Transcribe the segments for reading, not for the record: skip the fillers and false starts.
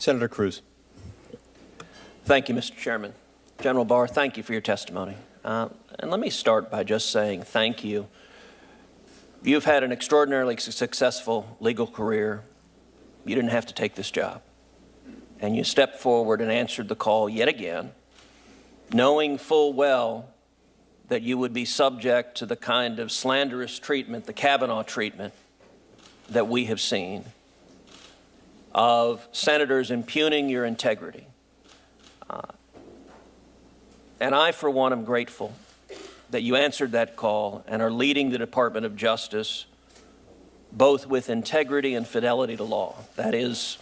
Senator Cruz. Thank you, Mr. Chairman. General Barr, thank you for your testimony. And let me start by just saying thank you. You've had an extraordinarily successful legal career. You didn't have to take this job. And you stepped forward and answered the call yet again, knowing full well that you would be subject to the kind of slanderous treatment, the Kavanaugh treatment, that we have seen of senators impugning your integrity. And I, for one, am grateful that you answered that call and are leading the Department of Justice both with integrity and fidelity to law. That is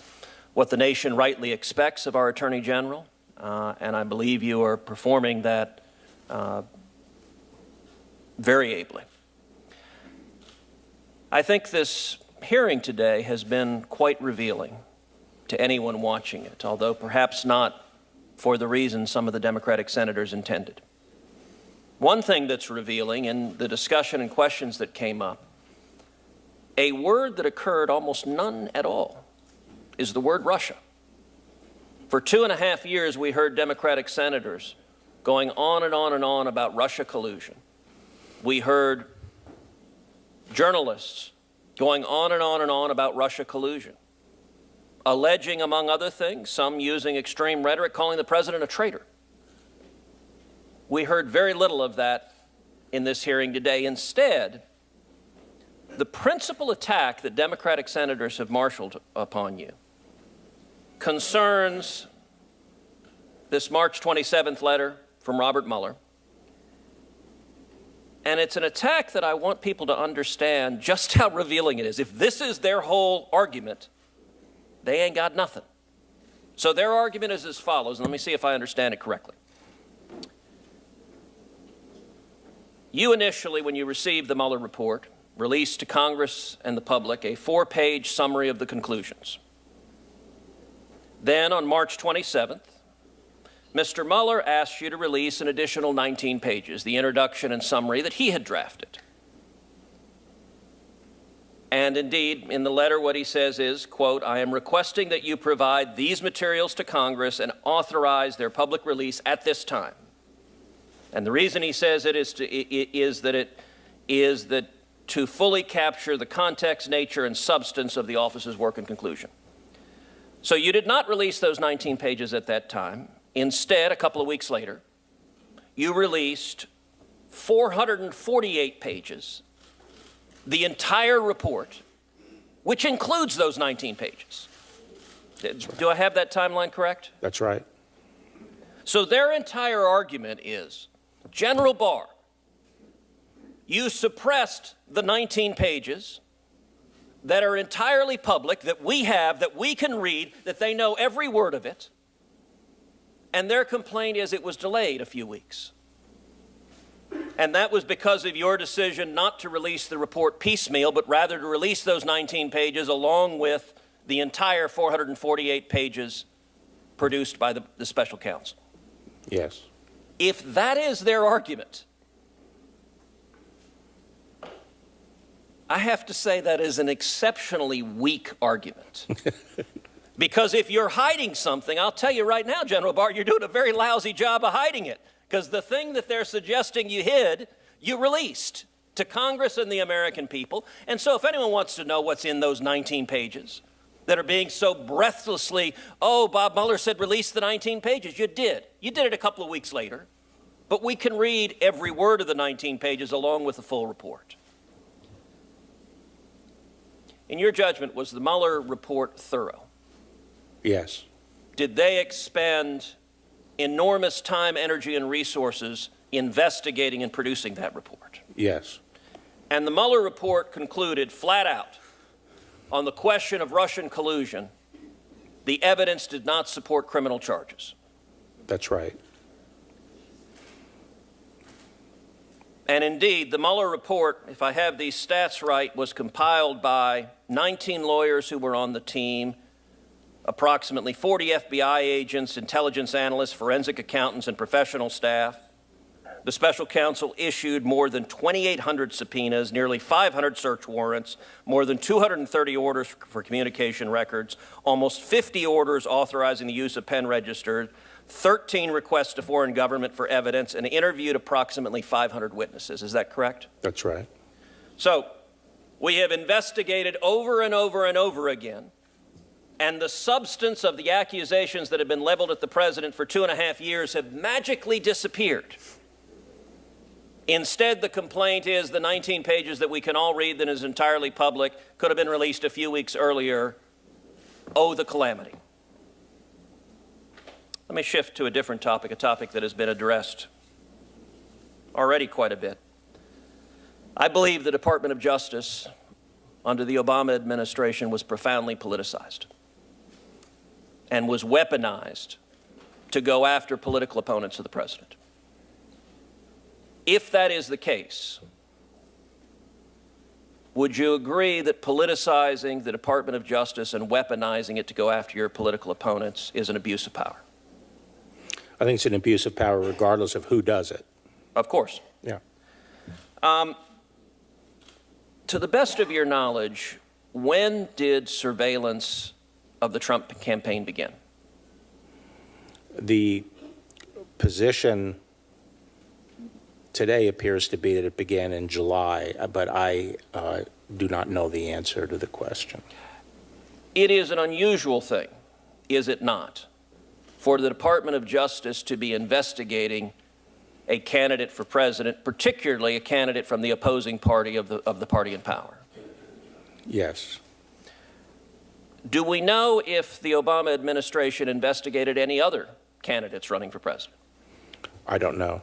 what the nation rightly expects of our Attorney General, and I believe you are performing that very ably. I think this hearing today has been quite revealing to anyone watching it, although perhaps not for the reason some of the Democratic senators intended. One thing that's revealing in the discussion and questions that came up, a word that occurred almost none at all, is the word Russia. For 2.5 years, we heard Democratic senators going on and on and on about Russia collusion. We heard journalists going on and on and on about Russia collusion, alleging, among other things, some using extreme rhetoric, calling the president a traitor. We heard very little of that in this hearing today. Instead, the principal attack that Democratic senators have marshaled upon you concerns this March 27th letter from Robert Mueller. And it's an attack that I want people to understand just how revealing it is. If this is their whole argument, they ain't got nothing. So their argument is as follows, and let me see if I understand it correctly. You initially, when you received the Mueller report, released to Congress and the public a 4-page summary of the conclusions. Then on March 27th, Mr. Mueller asked you to release an additional 19 pages, the introduction and summary that he had drafted. And indeed, in the letter, what he says is, quote, I am requesting that you provide these materials to Congress and authorize their public release at this time. And the reason he says it is that to fully capture the context, nature, and substance of the office's work and conclusion. So you did not release those 19 pages at that time. Instead, a couple of weeks later, you released 448 pages, the entire report, which includes those 19 pages. Do I have that timeline correct? That's right. So their entire argument is, General Barr, you suppressed the 19 pages that are entirely public, that we have, that we can read, that they know every word of it. And their complaint is it was delayed a few weeks. And that was because of your decision not to release the report piecemeal, but rather to release those 19 pages along with the entire 448 pages produced by the special counsel. Yes. If that is their argument, I have to say that is an exceptionally weak argument. Because if you're hiding something, I'll tell you right now, General Barr, you're doing a very lousy job of hiding it. Because the thing that they're suggesting you hid, you released to Congress and the American people. And so if anyone wants to know what's in those 19 pages that are being so breathlessly, oh, Bob Mueller said release the 19 pages. You did. You did it a couple of weeks later. But we can read every word of the 19 pages along with the full report. In your judgment, was the Mueller report thorough? Yes. Did they expend enormous time, energy, and resources investigating and producing that report? Yes. And the Mueller report concluded flat out on the question of Russian collusion, the evidence did not support criminal charges. That's right. And indeed, the Mueller report, if I have these stats right, was compiled by 19 lawyers who were on the team, approximately 40 FBI agents, intelligence analysts, forensic accountants, and professional staff. The special counsel issued more than 2,800 subpoenas, nearly 500 search warrants, more than 230 orders for communication records, almost 50 orders authorizing the use of pen registers, 13 requests to foreign government for evidence, and interviewed approximately 500 witnesses. Is that correct? That's right. So we have investigated over and over and over again, and the substance of the accusations that have been leveled at the president for 2.5 years have magically disappeared. Instead, the complaint is the 19 pages that we can all read that is entirely public, could have been released a few weeks earlier. Oh, the calamity. Let me shift to a different topic, a topic that has been addressed already quite a bit. I believe the Department of Justice under the Obama administration was profoundly politicized and was weaponized to go after political opponents of the president. If that is the case, would you agree that politicizing the Department of Justice and weaponizing it to go after your political opponents is an abuse of power? I think it's an abuse of power regardless of who does it. Of course. Yeah. To the best of your knowledge, when did surveillance of the Trump campaign begin? The position today appears to be that it began in July, but I do not know the answer to the question. It is an unusual thing, is it not, for the Department of Justice to be investigating a candidate for president, particularly a candidate from the opposing party of the party in power? Yes. Do we know if the Obama administration investigated any other candidates running for president? I don't know.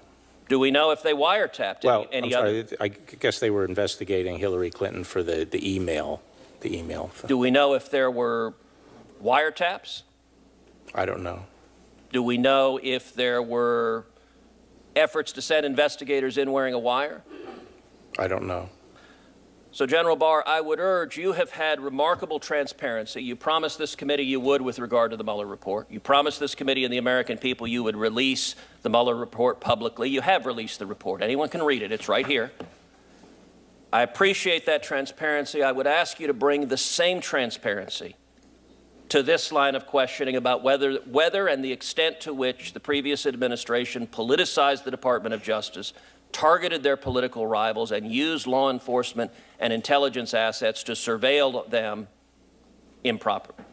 Do we know if they wiretapped any other? I guess they were investigating Hillary Clinton for the email. Do we know if there were wiretaps? I don't know. Do we know if there were efforts to send investigators in wearing a wire? I don't know. So, General Barr, I would urge, you have had remarkable transparency. You promised this committee you would with regard to the Mueller report. You promised this committee and the American people you would release the Mueller report publicly. You have released the report. Anyone can read it. It's right here. I appreciate that transparency. I would ask you to bring the same transparency to this line of questioning about whether and the extent to which the previous administration politicized the Department of Justice, targeted their political rivals, and used law enforcement and intelligence assets to surveil them improperly.